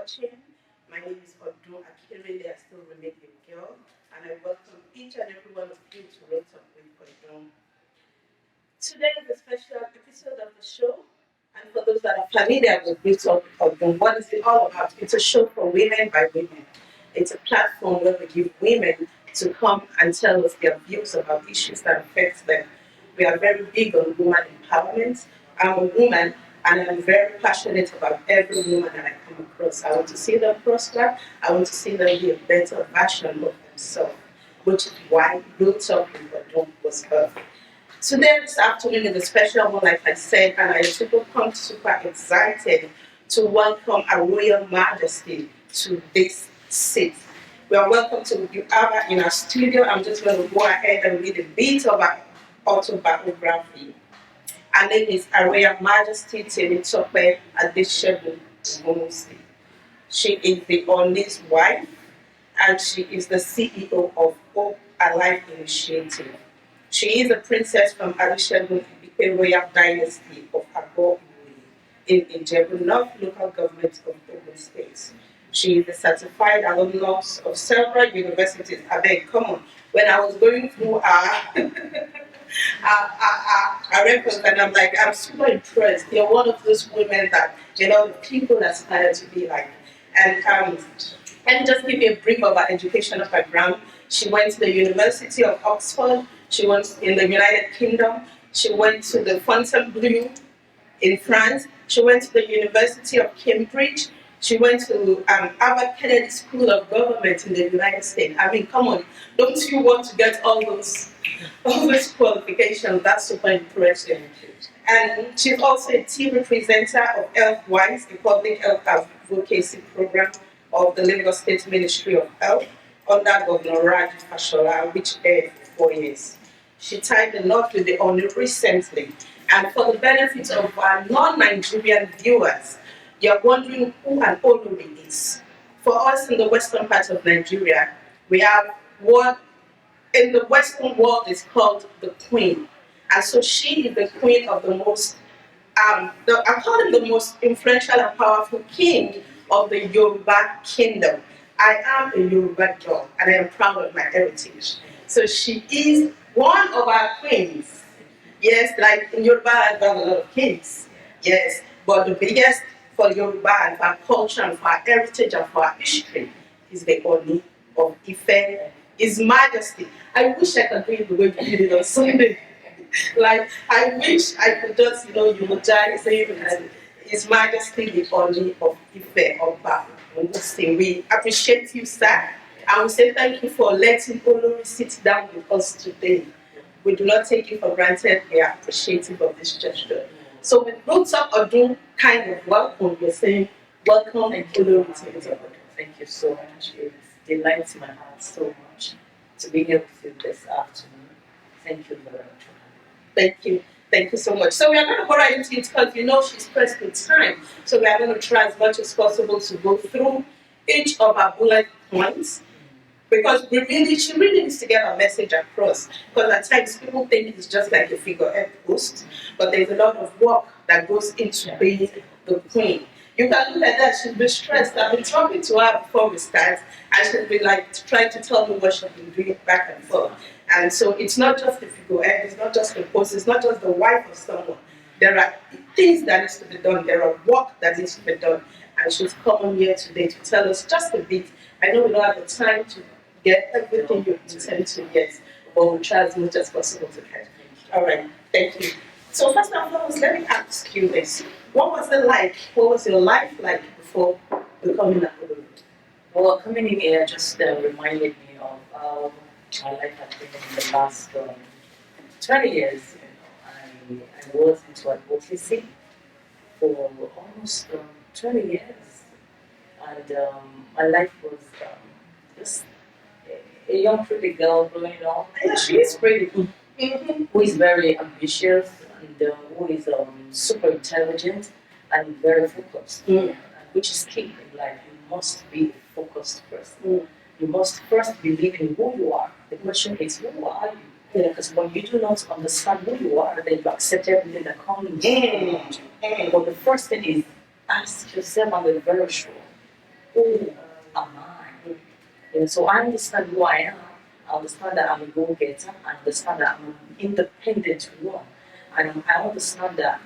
watching. My name is Odun. I still remain a girl, and I welcome each and every one of you to RealTALK with Odun. Today is a special episode of the show, and for those that are familiar with RealTALk Odun, what is it all about? It's a show for women by women. It's a platform where we give women to come and tell us their views about issues that affect them. We are very big on woman empowerment. I'm a woman and I'm very passionate about every woman that I come across. I want to see them prosper. I want to see them be a better version of themselves, which is why RealTALk with Odun was birthed. Today, this afternoon is a special one, like I said, and I am super excited to welcome Her Royal Majesty to this seat. We are welcome to you in our studio. I'm just going to go ahead and read a bit of our autobiography. Her name is Her Royal Majesty Temitope Adesegun Ogunwusi. She is the Oni's wife, and she is the CEO of Hope Alive Initiative. She is a princess from Adesegun Royal Dynasty of Agbo in Ijebu North local government of Ogun State. She is a certified alumnus of several universities. I beg, come on. When I was going through our records, and I'm like, I'm super impressed. You're one of those women that, the people aspire to be like. And let me just give you a brief of her educational background. She went to the University of Oxford. She went in the United Kingdom. She went to the Fontainebleau in France. She went to the University of Cambridge. She went to Harvard Kennedy School of Government in the United States. I mean, come on, don't you want to get all those qualifications? That's super impressive. And she's also a team presenter of HealthWise, a public health advocacy program of the Lagos State Ministry of Health under Governor Raj Fashola, which aired for 4 years. She tied the knot with the Odun recently. And for the benefit of our non-Nigerian viewers, you're wondering who an Odun is. For us in the western part of Nigeria, we have what in the western world is called the Queen. And so she is the queen of the most, I call him the most influential and powerful king of the Yoruba kingdom. I am a Yoruba girl and I am proud of my heritage. So she is one of our queens. Yes, like in Yoruba, I've got a lot of kings. Yes, but the biggest for Yoruba and for our culture and for our heritage and for our history is the Oni of Ife, His Majesty. I wish I could do it the way we did it on Sunday. Like, I wish I could just, eulogize him and His Majesty the Oni of Ife Oba Ogunwusi. We appreciate you, sir. And we say thank you for letting Olori sit down with us today. We do not take you for granted. We are appreciative of this gesture. So with RealTALk Odun kind of welcome, we're saying welcome and Olori Temitope. Thank you so much. It delights my heart so much to be here with you this afternoon. Thank you very much. Thank you. Thank you so much. So we are going to go right into it because she's pressed with time. So we are going to try as much as possible to go through each of our bullet points because she really needs to get our message across. Because at times people think it's just like a figurehead post, but there's a lot of work that goes into being the queen. You can look at that, she's been stressed. I've been talking to her before we start, and she's been like trying to tell me what she's been doing back and forth. And so it's not just the figurehead, it's not just the post, it's not just the wife of someone. There are things that needs to be done, there are work that needs to be done. And she's come on here today to tell us just a bit. I know we don't have the time to get everything you intend to get, but we'll try as much as possible to catch. All right, thank you. So first and foremost, let me ask you this. What was it like? What was your life like before becoming an Odun? Well, coming in here just reminded me of how my life has been in the last 20 years. I was into advocacy for almost 20 years. And my life was just a young pretty girl growing up. Yeah, she is pretty. Who is very ambitious and who is super intelligent and very focused, which is key in life. You must be a focused person. You must first believe in who you are. The question is, who are you? Because when you do not understand who you are, then you accept everything that comes around you. But the first thing is, ask yourself, am I very sure who am I? So I understand who I am. I understand that I'm a go-getter. I understand that I'm an independent one. And I understand that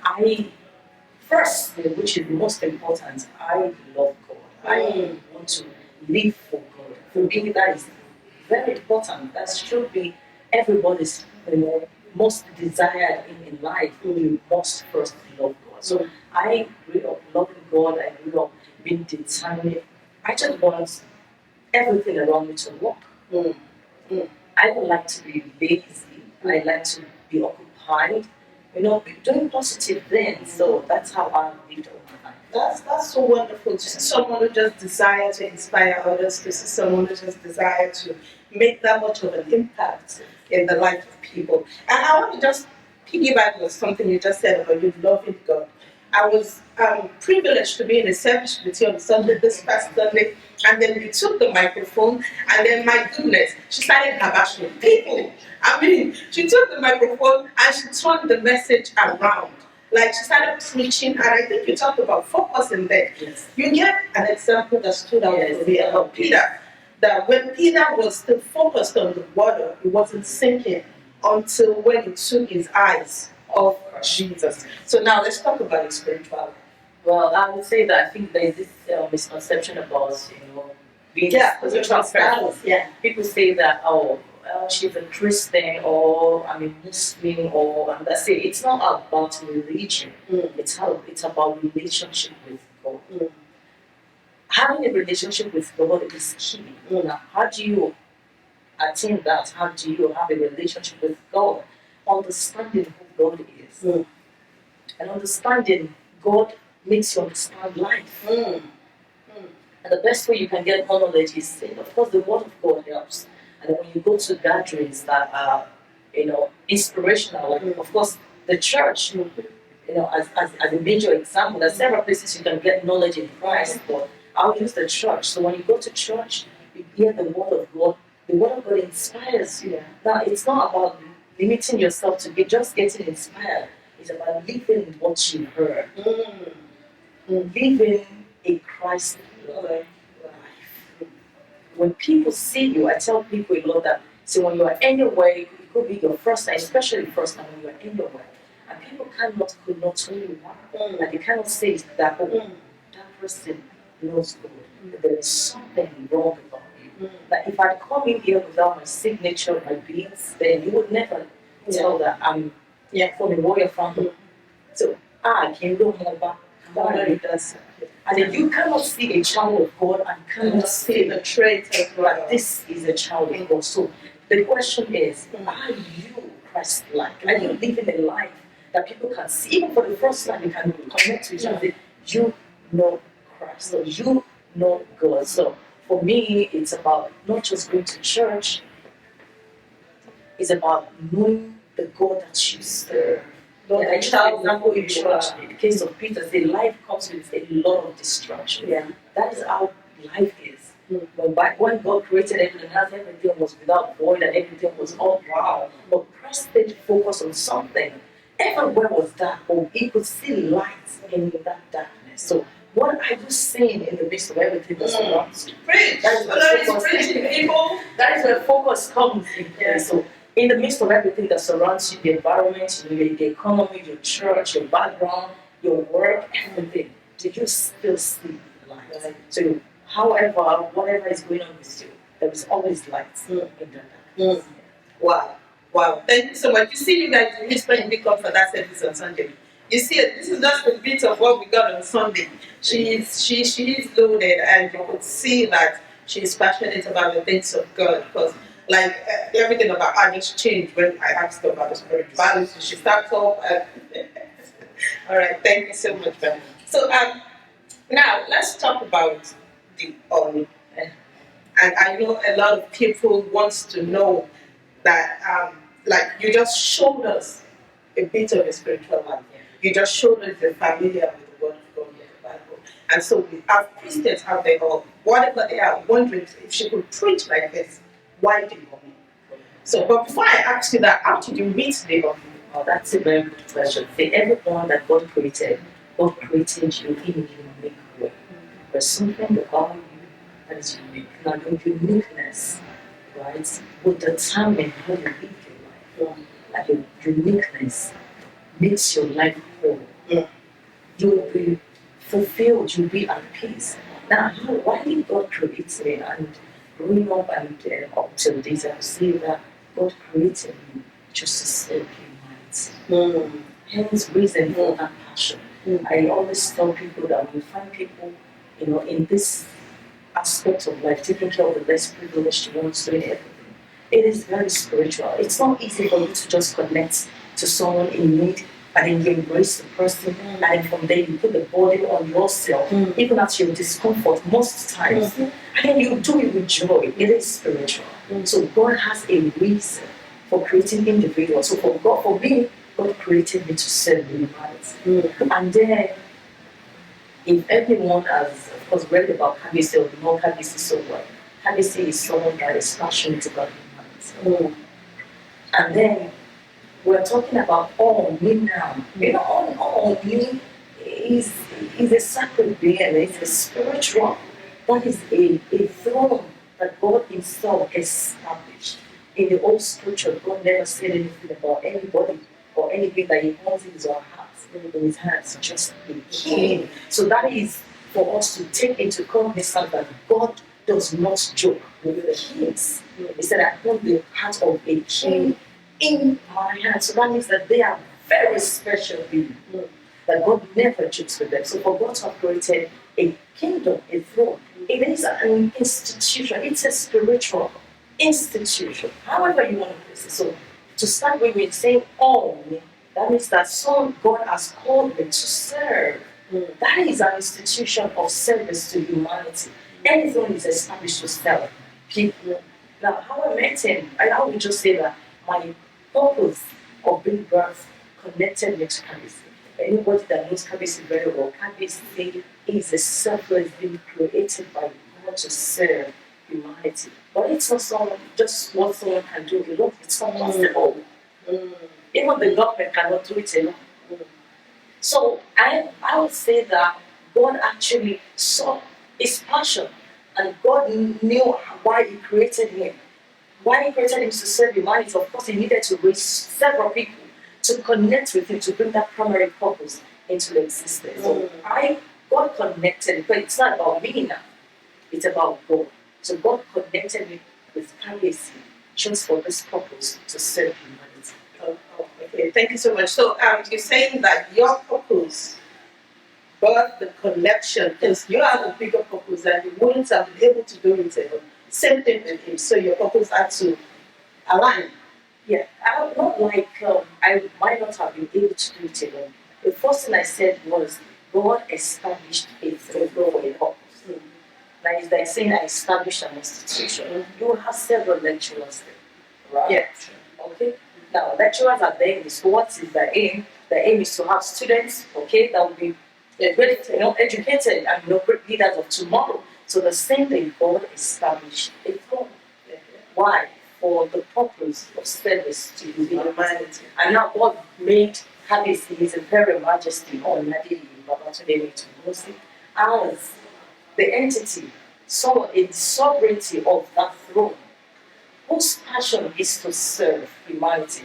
first, which is the most important, I love God. I want to live for God. For me, that is very important. That should be everybody's most desired in life. You must first love God. So I grew up loving God. I grew up being determined. I just want everything around me to work. I don't like to be lazy. I like to be occupied. Doing positive things. So that's how I lived all my life. That's so wonderful to see someone who just desire to inspire others, to see someone who just desire to make that much of an impact in the life of people. And I want to just piggyback on something you just said about you loving God. I was privileged to be in a service with you on Sunday, this past Sunday, and then we took the microphone, and then my goodness, she started habashing people. I mean, she took the microphone and she turned the message around. Like she started preaching, and I think you talked about focus in there. Yes. You gave an example that stood out for me about Peter. That when Peter was still focused on the water, it wasn't sinking until when he took his eyes off Jesus. So now let's talk about his spirituality. Well, I would say that I think there is this misconception about being spiritual status. Yeah. People say that she's a Christian or I'm a Muslim or and that's it. It's not about religion. It's about relationship with God. Having a relationship with God is key. Now, how do you attain that? How do you have a relationship with God? Understanding who God is. And understanding God makes you understand life. And the best way you can get more knowledge is, of course, the Word of God helps. And when you go to gatherings that are, inspirational, of course, the church, as a major example, there's several places you can get knowledge in Christ, but I'll use the church. So when you go to church, you hear the Word of God. The Word of God inspires you. Now, it's not about limiting yourself to just getting inspired. It's about living what you heard. Living a Christ-like life. When people see you, I tell people a lot that, so when you are anywhere, it could be your first time, especially first time when you are anywhere, and people could not tell you why. And they cannot say that, that person knows God. There is something wrong about you. Like if I come in here without my signature, my beads, then you would never tell that I'm from a royal family. So, can you know about God does. And then you cannot see a child of God and cannot see the trait as well. Like this is a child of God. So the question is, are you Christ-like? Are you living a life that people can see? Even for the first time, you can connect to each other. You know Christ. So you know God. So for me, it's about not just going to church. It's about knowing the God that you serve. I use an example in church. In the case of Peter, the life comes with a lot of distraction. That is how life is. When God created everything else, everything was without void and everything was all wow. But Christ stayed focused on something. Everywhere was dark, but he could see light in that darkness. So what are you saying in the midst of everything that surrounds you? That is where focus comes in place. So in the midst of everything that surrounds you, the environment, the economy, your church, your background, your work, everything, do you still see light? So however, whatever is going on with you, there is always light in that darkness. Wow. Wow. Thank you so much. You see, you guys, we spent big up for that service on Sunday. You see, this is just a bit of what we got on Sunday. She is loaded, and you could see that she's passionate about the things of God, because everything about her just changed when I asked her about the spirituality. She started off. All right, thank you so much, Ben. So now let's talk about the and I know a lot of people wants to know that you just showed us a bit of a spiritual life. You just showed us the familiar with the word of God in the Bible. And so we have Christians out there, or whatever they are, wondering if she could preach like this. Why did you come? So, but before I ask you that, how did you meet the Lord? Oh, that's a very good question. See, everyone that God created you in a unique way. There's something about you that is unique. Now, your uniqueness, right, will determine how you live your life. Like your uniqueness makes your life whole. You'll be fulfilled, you'll be at peace. Now, why did God create me? And growing up and up till this, I say that God created me just to serve humanity. Hence, reason for that passion. I always tell people that when you find people, in this aspect of life, taking care of the less privileged ones, doing everything, it is very spiritual. It's not easy for you to just connect to someone in need and then you embrace the person, and then from there you put the burden on yourself, even at your discomfort most times, and then you do it with joy. It is spiritual. So God has a reason for creating individuals. So for me, God created me to serve humanity. And then, if everyone has, of course, read about Kabisi or know Kabisi so well, Kabisi is someone that is passionate about humanity. And then, we're talking about Oni now. Oni is a sacred being, it's a spiritual. That is a throne that God Himself established. In the old scripture, God never said anything about anybody or anything that He holds in His own heart, in His hands, just a king. So that is for us to take into cognizance that God does not joke with the kings. He said, I hold the heart of a king in my hands. So that means that they are very special beings. That God never jokes with them. So for God to have created a kingdom, a throne, it is an institution. It's a spiritual institution. However you want to place it. So to start with, we're saying that means that some God has called me to serve. That is an institution of service to humanity. Anything is established to serve people. Now, how I met him, I would just say that my purpose of being birth connected me to Kabisi. Anybody that knows Kabisi very well, Kabisi is a selfless being created by God to serve humanity. But it's not just what someone can do alone. It's not possible. Even the government cannot do it alone. So I would say that God actually saw his passion, and God knew why He created him. Why He created him to serve humanity. Of course, He needed to raise several people to connect with Him to bring that primary purpose into existence. So God connected, but it's not about me now. It's about God. So God connected me with Kabisi just for this purpose, to serve humanity. Okay, thank you so much. So you're saying that your purpose birthed the connection, because you have a bigger purpose and you wouldn't have been able to do it alone. Same thing with him. So your purpose had to align. Yeah, I might not have been able to do it alone. The first thing I said was, God established a throne for a purpose. That is like saying I established an institution. You will have several lecturers there, right? Yes. Okay. Now, lecturers are there in the school. What is the aim? The aim is to have students, okay, that will be ready, educated and great leaders of tomorrow. So the same thing, God established a throne. Why? For the purpose of service to humanity. And now God made Kabisi, His Imperial Majesty, as the entity, so in sovereignty of that throne, whose passion is to serve humanity,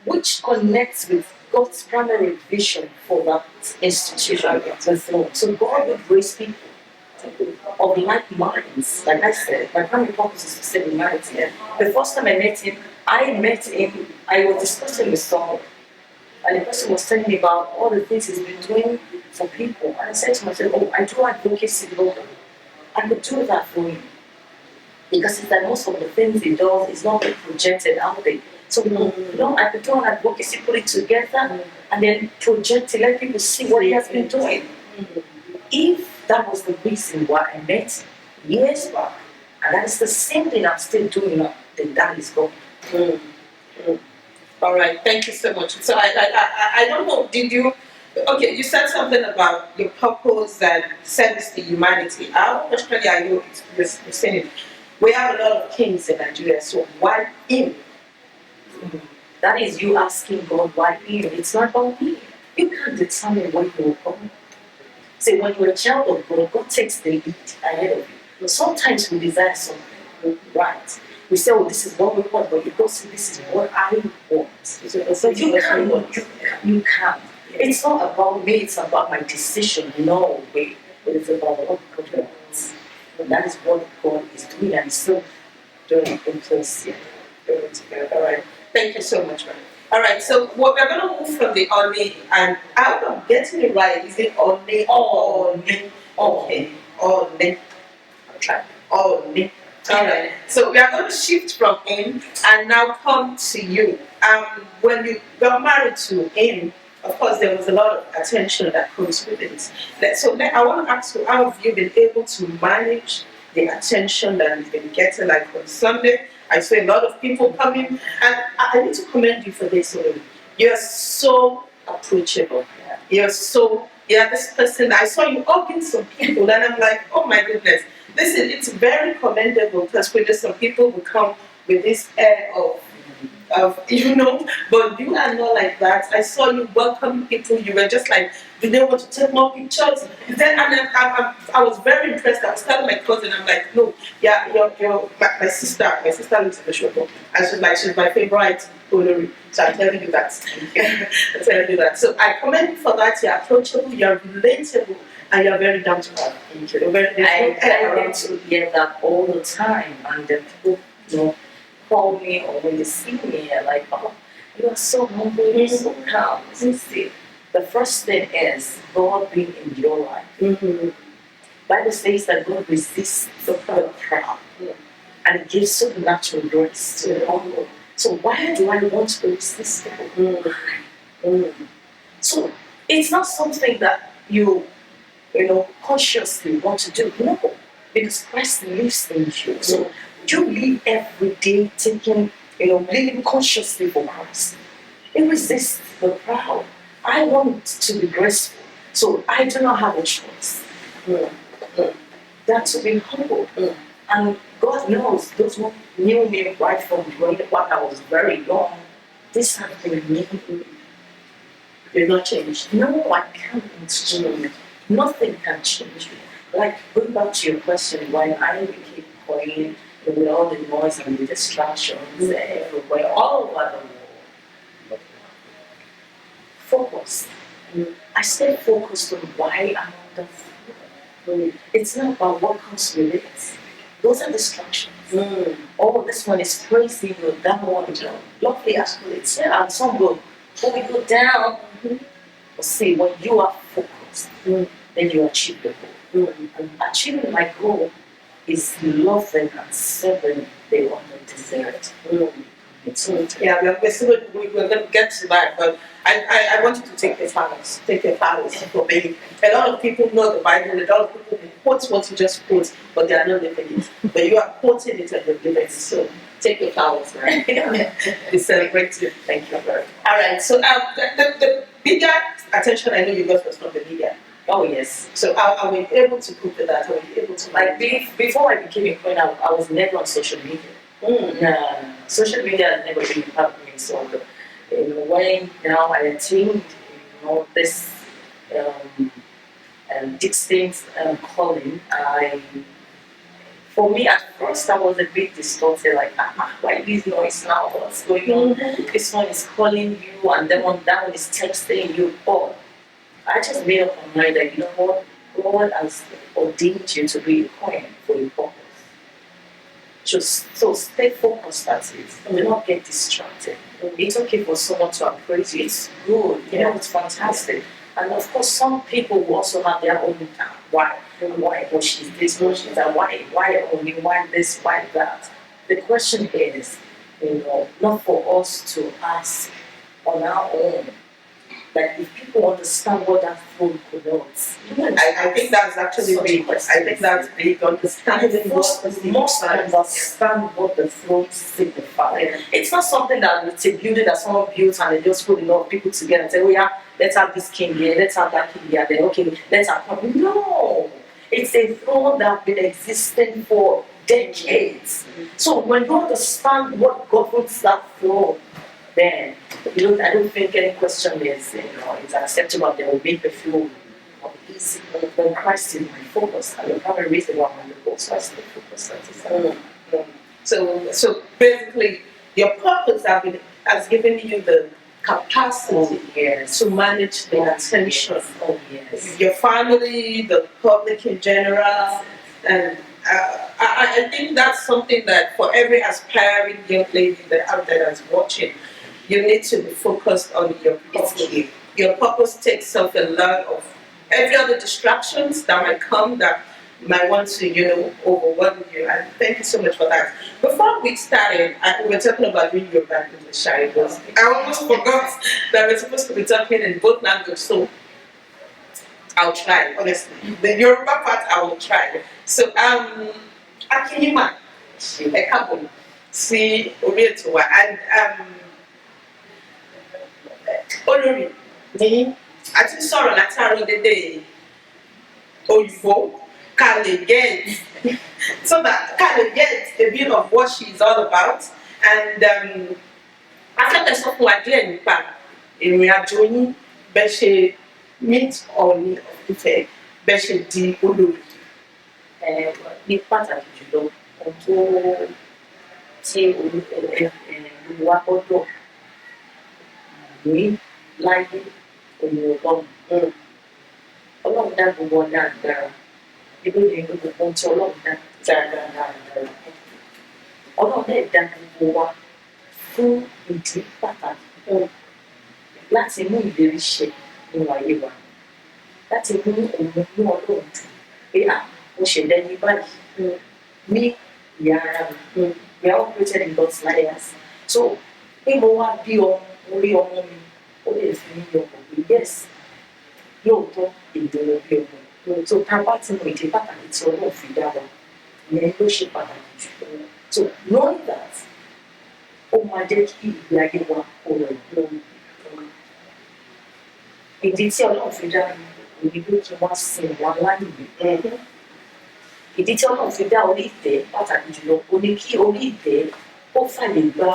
which connects with God's primary vision for that institution, the throne. So God would raise people of like minds. Like I said, my primary purpose is to serve humanity. The first time I met him, I was discussing with someone, and the person was telling me about all the things he's been doing for people. And I said to myself, I do advocacy global. I could do that for you. Because it's that most of the things he does is not being projected out there. So I could do an advocacy, put it together, and then project it, let people see what he has been doing. If that was the reason why I met years back, and that is the same thing I'm still doing now, then that is God. All right, thank you so much. So I don't know, okay, you said something about your purpose and service to humanity. How personally are you saying it? We have a lot of kings in Nigeria, so why him? That is you asking God why him. It's not about me. You can't determine where you will come. See, when you're a child of God, God takes the lead ahead of you. Sometimes we desire something, right? We say, oh, this is what we want, but you go see, this is what I want. So you can't. You can't. It's not about me, it's about my decision. No way. But it's about what God wants. And that is what God is doing, and He's still doing it in place here. All right. Thank you so much, man. All right. So we're going to move from the Oni, and I'm getting it right. Is it Oni or Oni? Okay. Oni. I'm trying. Oni. All right. So we are going to shift from him and now come to you. When you got married to him, of course, there was a lot of attention that comes with it. I want to ask you, how have you been able to manage the attention that you've been getting? Like on Sunday, I saw a lot of people coming, and I need to commend you for this. You're so approachable. You're this person. I saw you hugging some people, and I'm like, oh my goodness. Listen, it's very commendable because when some people will come with this air of but you are not like that. I saw you welcoming people. You were just like, do they want to take more pictures? Then I was very impressed. I was telling my cousin, I'm like, no, yeah, you're my sister. My sister lives in the shop, and she's my favorite Olori. So I'm telling you that. I'm telling you that. So I commend you for that. You're approachable. You're relatable. And you're very down to earth. I get to hear that all the time, and then people, call me or when they see me, like, oh, you are so humble, you're so calm. See, the first thing is God being in your life. Bible says that God resists the proud, and it gives supernatural grace to the humble. So why do I want to resist people? So it's not something that you consciously want to do. No, because Christ lives in you. So you live every day taking, living consciously for Christ. It resists the proud. I want to be graceful, so I do not have a choice. That to be humble. And God knows, those who knew me right from when I was very young, this has been me. You're not changed. No, I can't change. Nothing can change me. Like, going back to your question, when I became quiet, with all the noise and the distractions everywhere, all over the world, focus. I stay focused on why I'm on the floor. It's not about what comes with it. Those are distractions. Oh, this one is crazy, that one, lovely accolades. Yeah, and some go, when we go down, but see, when you are focused, then you achieve the goal. And achieving my goal is loving and serving the one who deserves it. Yeah, we're going to get to that, but I want you to take your flowers. Take your flowers for me. A lot of people know the Bible, a lot of people quote what you just quote, but they are not living it. But you are quoting it and you're living it. So take your flowers, right? We celebrate you. Thank you very much. All right, so the bigger attention I know you got was from the media. Oh yes. So are we able to cope with that? Are we able to before I became a queen, I was never on social media. Social media has never really helped me. So when now I attained this distinct calling, for me at first I was a bit distorted, like why this noise now? What's going on? This one is calling you, and then that one is texting you. Oh, I just made up my mind that what, God has ordained you to be a queen for a purpose. So stay focused at it. Do not get distracted. It's okay for someone to appraise you. It's good. It's fantastic. And of course, some people will also have their own why she's this, why she's that, why only, why this, why that. The question is, not for us to ask on our own. Like, if people understand what that throne connotes, I think that's actually big. I think that's big. Understanding must understand what the throne signifies. It's not something that it's a building that someone built and they just put a lot of people together and say, oh yeah, let's have this king here, let's have that king here, then okay, let's have. No, it's a throne that's been existing for decades. So when you understand what governs that throne, then I don't think any question is it's acceptable. They will make the flow of the is when Christ is my focus, and the primary reason why I'm on the book, so I stay focused. So basically, your purpose has given you the capacity to manage the attention of your family, the public in general, and I think that's something that for every aspiring young lady that out there that's watching, you need to be focused on your purpose. Your purpose takes off a lot of every other distractions that might come that might want to, overwhelm you. And thank you so much for that. Before we started, we were talking about reading your back English. I almost forgot that we're supposed to be talking in both languages. So I'll try, honestly. The Yoruba part, I will try. So, Akinyima, Ekabon, si Obietowa, and Olori, ni, I think sorrow Nataro the day, Oyubo, can they get, so that can they get a bit of what she's all about, and after the song we're doing, we are joining, but she meet on the bẹ́ẹ̀ ṣe di olórí. Ní pàtàkì jùlọ ohun tó tí olùwà gbọ́dọ̀ ní láyé òun ọlọ́run. Ọlọ́run dá gbogbo ọ̀nà àgbára níbi ìrìn gbogbo ohun tí ọlọ́run dá dáradára. Ọlọ́run dẹ̀ dá gbogbo wa fún ìdí pàtàkì láti mú ìlérí ṣẹ nínú ayé wa. Láti mú òun mú ọlọ́run dùn pé mo ṣẹ̀dá ní báyìí ní ìyá ara mi. We are all created in God's likeness. So pé mo wá bí ọmọ orí ọmọ mi ó lè fi mí yọkọ̀ pé yes lóòótọ́ ìdúró bí ọmọ. So tá a bá ti mọ ìdí pàtàkì tí ọlọ́run fi dá wa ìyẹn ló ṣe pàtàkì jù lọ. So knowing that ó máa jẹ́ kí ìgbé ayé wa kó rọrùn. Ìdí tí ọlọ́run fi dá mi òyìnbó kí wọ́n sin wọn láyé. Ìdí tí ọlọ́run fi dá orí ìtẹ́ pàtàkì jùlọ ó ní kí orí ìtẹ́ ó fàlè gba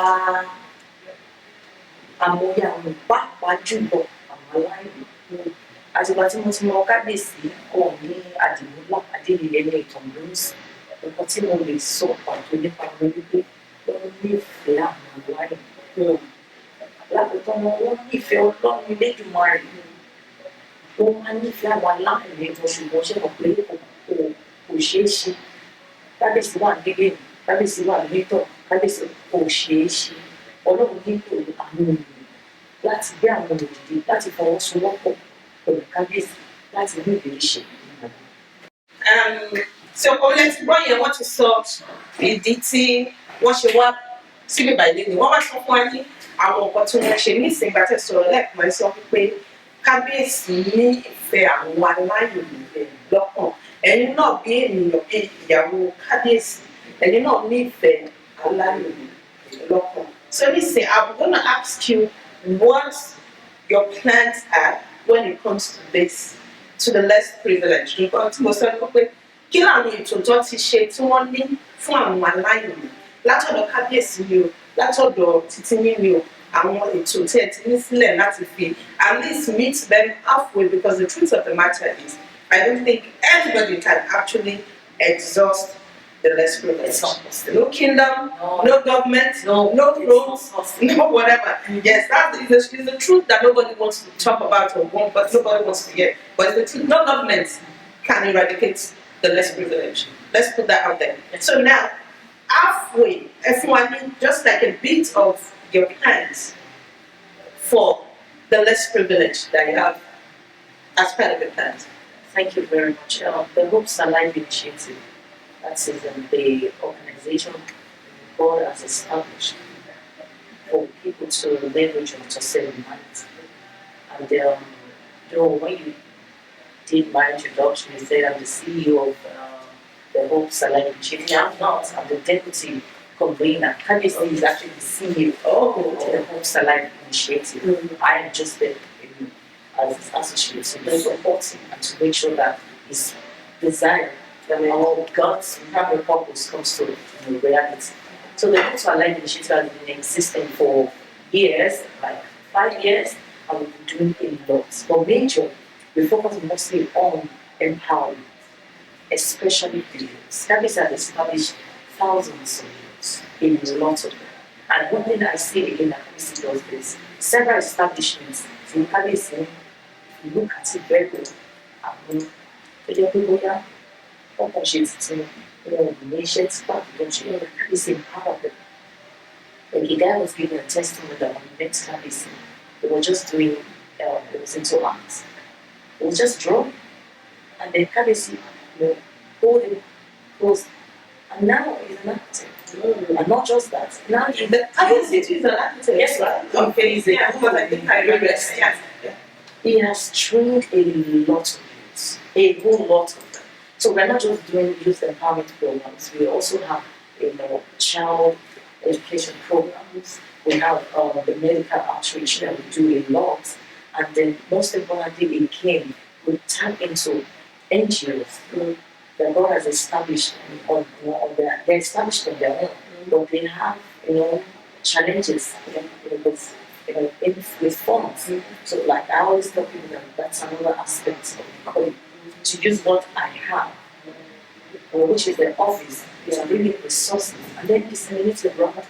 àmúyẹ àwọn pàápàá jùlọ àwọn aláìní. Àtìgbà tí mo ti mọ kábíyèsí kọ̀ ní àdìmúlá adéyẹyẹ ní ìtàn lóòsì nǹkan tí mo lè sọ pàtó nípa wọn wípé wọ́n nífẹ̀ẹ́ àwọn aláìní. Lákòótọ́ wọ́n nífẹ̀ẹ́ ọlọ́run Elédùmarè. Wọ́n máa nífẹ̀ẹ́ àwọn aláìní wọn ṣùgbọ́n ṣe mọ̀ pé kò ṣeé ṣe. Kábíyèsí wà nílé mi, kábíyèsí wà nítọ̀, kábíyèsí kò ṣeé ṣe. Ọlọ́run nílò àwọn ènìyàn láti gbé àwọn òdìdí láti fọwọ́sowọ́pọ̀ pẹ̀lú kábíyèsí láti ní ìlérí ṣẹ. So ọ̀lẹ́tí gbọ́ yẹn wọ́n ti sọ ìdí tí wọ́n ṣe wá síbí báyìí ni wọ́n wá sọ fún wa ní àwọn nǹkan tí wọ́n ṣe ní ìsìn ìgbà tẹ̀ sọ̀rọ̀ lẹ́ẹ̀kan sọ pé kábíyèsí ní ìfẹ́ àwọn aláìní lọ́kàn. Ẹ̀yin náà bí ènìyàn bí ìyàwó kábíyèsí ẹ̀yin náà ní ìfẹ́ aláìní lọ́kàn. So listen, I'm gonna ask you what your plans are when it comes to this, to the less privileged. Nǹkan tí mo sọ ní pé kí làwọn ètò tó ti ṣe tí wọ́n ní fún àwọn aláìní látọ̀dọ̀ kábíyèsí ni o látọ̀dọ̀ títí ni o àwọn ètò tí ẹ ti ní sílẹ̀ láti fi at least meet them halfway, because the truth of the matter is I don't think anybody can actually exhaust the less privileged. No kingdom, no government, no thrones, no whatever. Yes, that is the truth that nobody wants to talk about or want, but nobody wants to hear. But the truth, no government can eradicate the less privileged. Let's put that out there. So now, halfway, everyone, just like a bit of your plans for the less privileged that you have as part of your plans. Thank you very much. The Hopes Alive Initiative, that is the organization God has established for people to leverage on to save minds. And when you did my introduction, you said I'm the CEO of the Hopes Alive Initiative. I'm not. I'm the deputy convener. Kábíyèsí is actually the CEO of the Hopes Alive Initiative. I am just the as associate to support him and to make sure that his desire, that all God's primary purpose comes to reality. So the Hopes Alive Initiative has been existing for years, like 5 years, and we've been doing a lot. But major we focus mostly on empowerment, especially the youths. That has established thousands of youths in a lot of them. And one thing I see again that Kabisi does this, several establishments, in Kabisi, if you look at it very well, opportunity, nations, Kabisi empowered them. Like a guy was giving a testimony that when he met Kabisi, they were just doing, it was into arts. It was just drawing. And then Kabisi, hold him close. And now he's an architect. And not just that. Now he's The Kabisi is an architect. yes, right. Okay, he's a I think I remember. Yes. He has trained a lot of youths, a whole lot of them. So we're not just doing youth empowerment programs, we also have child education programs, we have the medical outreach that we do a lot, and then most importantly again, we tap into NGOs that God has established they established on their own, but they have challenges with funds. So like I always tell people that that's another aspect of the calling, to use what I have, which is the office, to bring in resources and then disseminate it around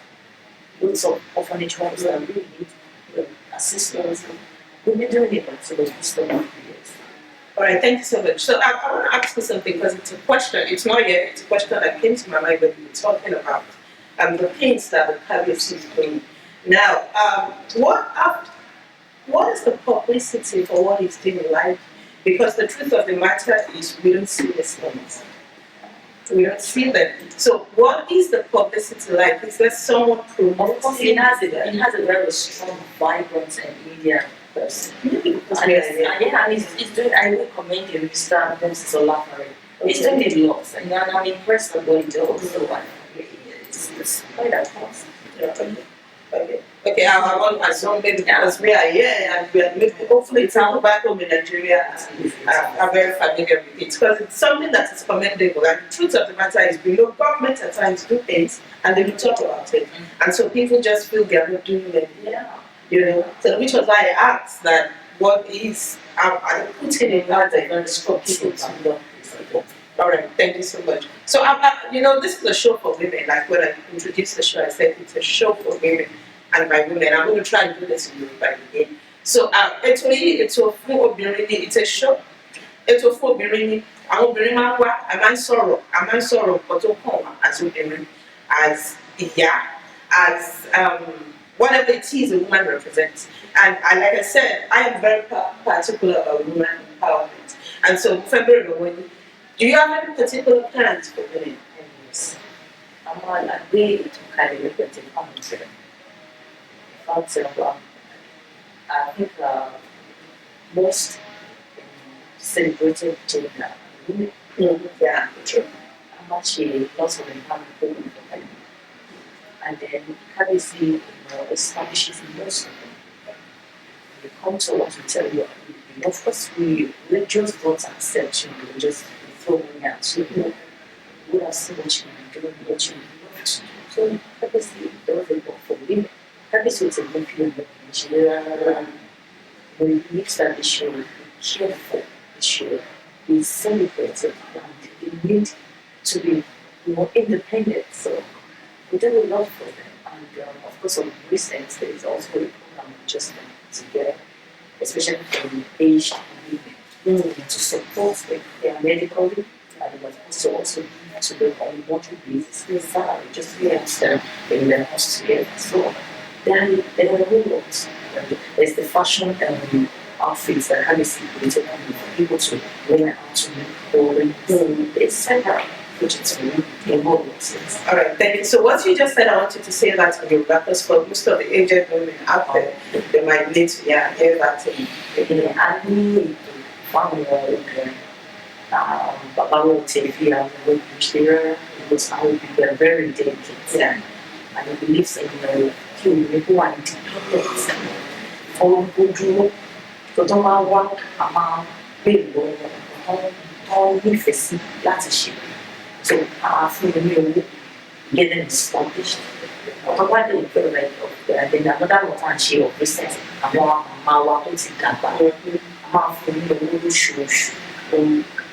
lots of orphanage homes that really need assistance. We've been doing it for the past 3 years. All right, thank you so much. So I want to ask you something because it's a question. It's not yet. It's a question that came to my mind when we were talking about the pains that the Kabisi is doing. Now, what is the publicity for what he's doing like? Because the truth of the matter is we don't see these things. We don't see them. So what is the publicity like? Is there someone promoting? Of course, he has a very strong, vibrant media person. And he's doing, I will commend him, Mr. Moses Olafare. He's doing a lot, and I'm impressed with what he does. So it's quite a cost. Okay, I want my son maybe because we are here and we are maybe hopefully people back home in Nigeria are very familiar with it because it's something that is commendable. And the truth of the matter is, government at times do things and they don't talk about it, and so people just feel they are not doing it. So which was why I asked that what is I put it in that for people to know. All right, thank you so much. So this is a show for women. Like when I introduced the show, I said it's a show for women and by women. I'm going to try and do this in Yoruba again. So it's a show. It's a full obìnrin. Àwọn obìnrin máa ń wá, a máa ń sọ̀rọ̀ nǹkan tó kàn wá as obìnrin, as ìyá, as whatever it is a woman represents. And like I said, I am very particular about women empowerment. And so February, do you have any particular plans for women? Yes. I'm on a way to carry a bit of commentary. I think most celebrated gender women. Yeah, true. I'm actually lots of empowerment programs for them. And then Kabisi establishes most of them. They come to us and tell you, of course, we just don't accept we just throw money at you. We have seen what you do, what you love to do. So Kabisi does it for women. Kabisi is a Muslim in Nigeria. We believe that they should be careful, they should be celebrated, and they need to be more independent. So we do a lot for them. And of course, on recent, there is also a program just together, especially for the aged women, to support them. They are medically, and but also to them on a monthly basis. Salary just helps them in their house together. So there are a whole lot. There's the fashion outfits that Kabisi created for people to learn how to make clothing. There's several projects for you in all things. All right, thank you. So what you just said, I wanted to say that in Yoruba because for most of the aged women out there, they might need to hear that thing. I need to Baba will take you out and there because I will be very delicate. And I believe in people are independent. All good, but don't want all nífẹ̀ẹ́ láti ṣe. So fún mi owó get them established. Ọ̀pọ̀ wá lè fẹ́ rẹ̀ then another one ṣe of recent àwọn màmá wa tó ti dàgbà máa fún ní owó lóṣooṣù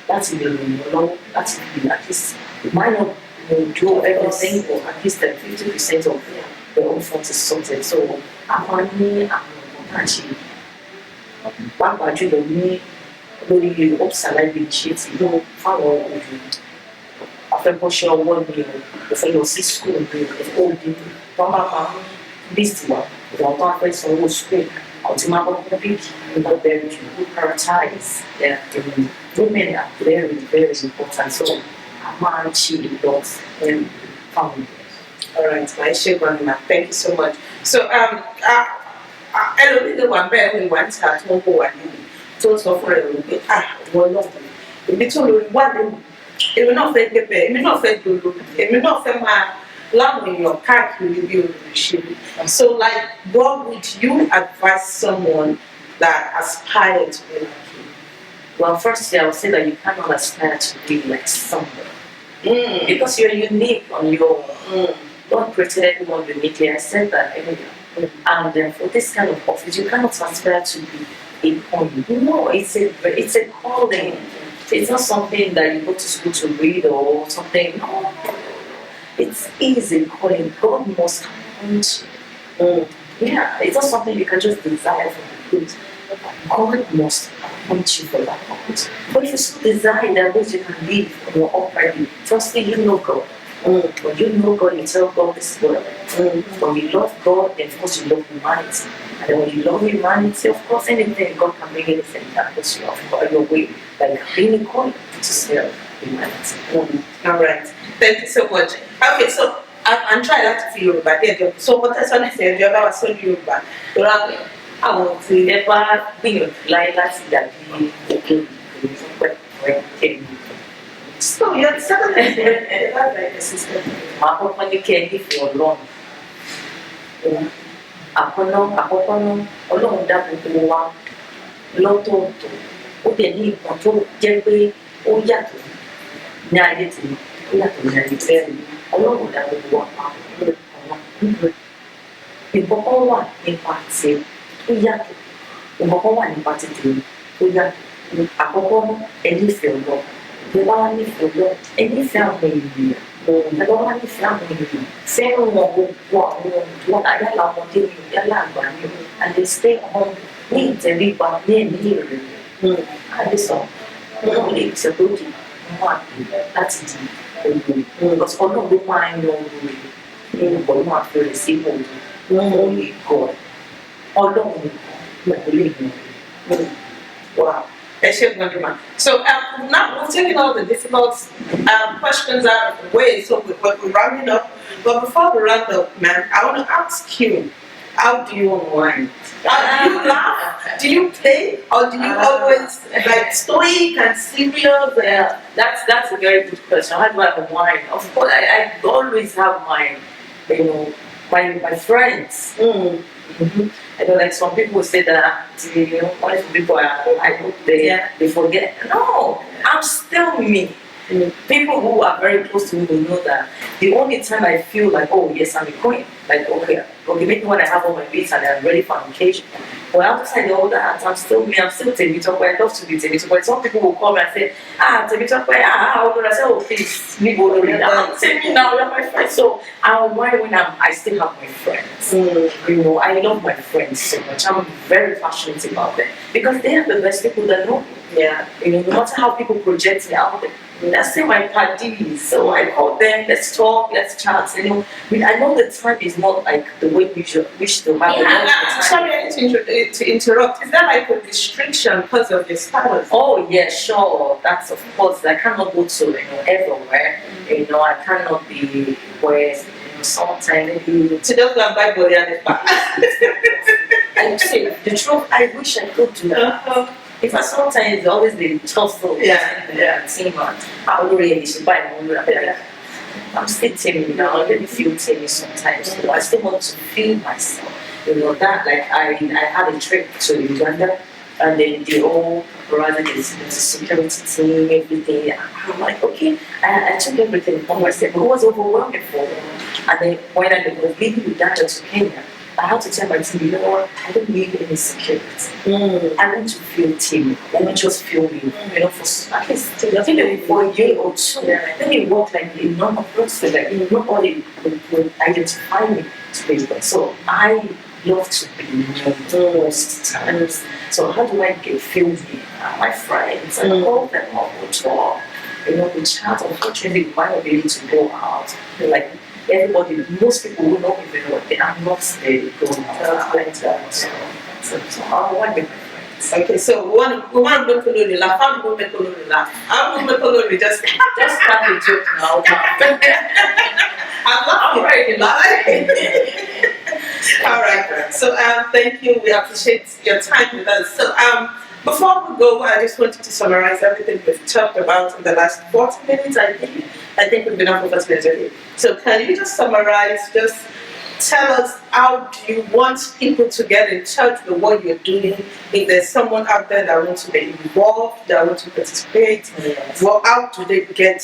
láti lè ràn wọ́n lọ́wọ́ láti fi at least might not do everything but at least 50% of their own funds is sorted. So a máa ní àwọn ọ̀nà náà ṣe pàápàá jùlọ ní lórí upside initiative fáwọn òbí afẹ́kọ́ṣẹ́ ọwọ́ ni o fẹ́ lọ sí school ni o òbí wọ́n máa ń list wa ìwọ̀n tó fẹ́ sanwó school àti máa kọ́kọ́ bí nígbà bẹ̀rẹ̀ jù prioritize women are very very important so a máa ń ṣe lot fáwọn. All right, my Shegwanima, thank you so much. So ẹlòmíì wà bẹ́ẹ̀ ni wà ń ta tó ń bọ̀ wà nínú tó sọ fún ẹ wípé wọ́n lọ́wọ́ ibi tó lórí wà lónìí èmi náà fẹ́ gbẹ̀bẹ̀ èmi náà fẹ́ dolo èmi náà fẹ́ máa láwọn èèyàn káàkiri bí olùṣèlú. So like what would you advise someone that aspires to be like you? Well, firstly, I would say that you cannot aspire to be like someone because you're unique on your own. God created everyone uniquely. I said that earlier. And for this kind of office, you cannot aspire to be a calling. No, it's a calling. It's not something that you go to school to read or something. No. It's easy calling. God must appoint you. Yeah, it's not something you can just desire from the good. God must appoint you for that purpose. But if you still desire that which you can live on your uprightly, trust me, you know God. When you know God, you tell God this is what I want. When you love God, then of course you love humanity. And then when you love humanity, of course anything God can bring anything that puts you off your way. Like being called to serve humanity. All right. Thank you so much. Okay, so I'm trying not to feel Yoruba. So what I want to say, you have so Yoruba. Àwọn tí ẹ bá gbìyànjú láyé láti dàbí òkè ìgbìyànjú So you're second like a sister. Màá kọ́kọ́ ní kí ẹ nífẹ̀ẹ́ Ọlọ́run. Àkọ́kọ́ náà Ọlọ́run dá gbogbo wa lọ́tọ̀ọ̀tọ̀. Ó dẹ̀ ní nǹkan tó jẹ́ pé ó yàtọ̀ ní ayé tèmi, ó yàtọ̀ ní ayé bẹ́ẹ̀ ni. Ọlọ́run dá gbogbo wa papọ̀ ọ̀nà. Nǹkan kan wà nípa tiẹ̀ tó yàtọ̀. Nǹkan kan wà nípa ti tèmi tó yàtọ̀. Àkọ́kọ́ náà ẹ nífẹ̀ẹ́ Ọlọ́run. Ẹgbẹ́ wa nífẹ̀ẹ́ Ọlọ́run. Ẹ nífẹ̀ẹ́ àwọn ènìyàn. Ẹgbẹ́ wa nífẹ̀ẹ́ àwọn ènìyàn. Fẹ́ràn wọn gbogbo àwọn wọn yálà ọmọdé mi yálà àgbà mi. And they stay home ní ìtẹríba ní ẹ̀mí ìrẹ̀lẹ̀. Àdìsàn wọn lè ṣètòkè wọn àgbè láti di ògùn. Because Ọlọ́run ló máa ń yan ògùn rẹ̀ nínú ìbọn náà àfẹ́rẹ́ sí ògùn. Wọ́n lè gọ̀ Ọlọ́run nìkan ló lè yan. Wow. So now we've taken all the difficult questions out of the way, so we're rounding up. But before we round up, man, I want to ask you, how do you unwind? Do you laugh? Do you play? Or do you always like stoic and serious? Yeah, that's a very good question. How do I unwind? Of course, I always have my friends. I know, like some people say that only some people I hope they forget. No, I'm still me. People who are very close to me will know that the only time I feel like, oh yes, I'm a queen. Like okay, maybe when I have all my beats and I'm ready for an occasion. But outside all that, I'm still me. I'm still Temitope. I love to be Temitope. Some people will call me and say, Temitope, how old? I say, oh please, me go to I'm saying me now, you're my friend. So I unwind when I still have my friends. I love my friends so much. I'm very passionate about them because they are the best people that know me. Yeah, no matter how people project me out there, that's still my parties. So I call them, let's talk, let's chat. I know the time is not like the way we should wish to have. Yeah, sorry to interrupt. Is that like a restriction because of your status? Oh yeah, sure. That's of course. I cannot go to everywhere. I cannot be where sometimes maybe to just go and buy body and the back. I say the truth. I wish I could do that. If I sometimes it's always the tussle, team, I would really should buy more. I'm still timid now. I really feel timid sometimes. So I still want to feel myself. That like I had a trip to Uganda, and then the whole the security team, everything. I'm like, okay, I took everything from myself. It was overwhelming for me. And then when I was leaving Uganda to Kenya, I have to tell my team, you know what, I don't need any security. I want to feel team. Let me just feel me. You know, for at least for a year or two. Let me work like a normal person. Like nobody will identify me to be. So I love to be known most times. So how do I feel me? My friends, I call them up, we talk. You know, we chat. Unfortunately, we might not be able to go out. Like everybody, most people who know me, they are not going out like that. So I want to be my friends. Okay, so we want to make Olori laugh. How do we make Olori laugh? How do we make Olori just crack a joke now? I'm laughing. All right. So thank you. We appreciate your time with us. So before we go, I just wanted to summarize everything we've talked about in the last 40 minutes. I think we've been on for 40 minutes already. So can you just summarize? Just tell us, how do you want people to get in touch with what you're doing? If there's someone out there that wants to be involved, that wants to participate, well, how do they get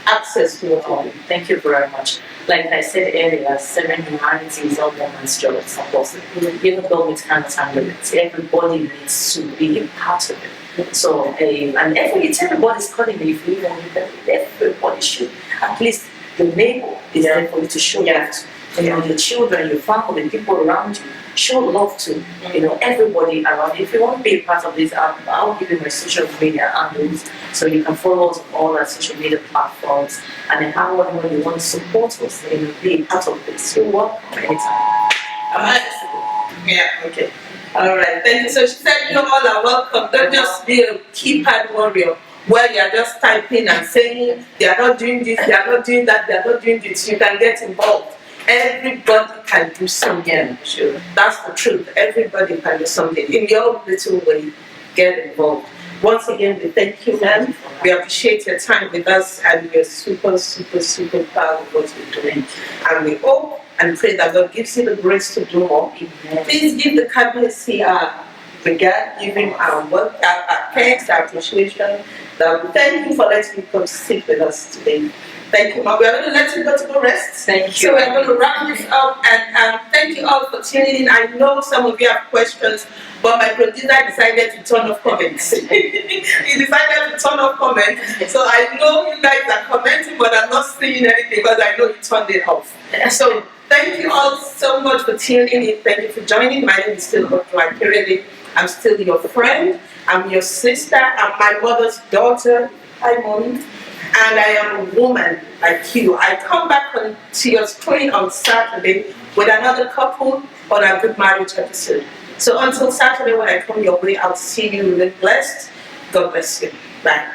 access to what you're doing? Thank you very much. Like I said earlier, serving humanity is a woman's job, of course. Even though we can't handle it, everybody needs to be a part of it. So, and everybody's calling me. If you even everybody should, at least the neighbor is there for you to show that. You know, your children, your family, people around you, show love to, you know, everybody around you. If you want to be a part of this, I'll give you my social media handles so you can follow us on all our social media platforms. And then however you want to support us and be a part of this, you're welcome anytime. Yeah, okay. All right, thank you. So she said you all are welcome. Don't just be a keypad warrior where you're just typing and saying they are not doing this, they are not doing that, they are not doing this. You can get involved. Everybody can do something. Sure. That's the truth. Everybody can do something. In your little way, get involved. Once again, we thank you, ma'am. We appreciate your time with us, and we're super, super, super proud of what you're doing. And we hope and pray that God gives you the grace to do more. Please give the cabinet our regard, give him our work, our thanks, our appreciation. Thank you for letting me come sit with us today. Thank you, Mom. We are going to let you go to go rest. Thank you. So we're going to wrap this up, and thank you all for tuning in. I know some of you have questions, but my producer decided to turn off comments. He decided to turn off comments. So I know you guys are commenting, but I'm not seeing anything because I know you turned it off. So thank you all so much for tuning in. Thank you for joining. My name is still Odun. I'm still your friend. I'm your sister. I'm my mother's daughter. Hi, Mommy. And I am a woman like you. I come back to your screen on Saturday with another couple on a good marriage episode. So until Saturday when I come your way, I'll see you really blessed. God bless you. Bye.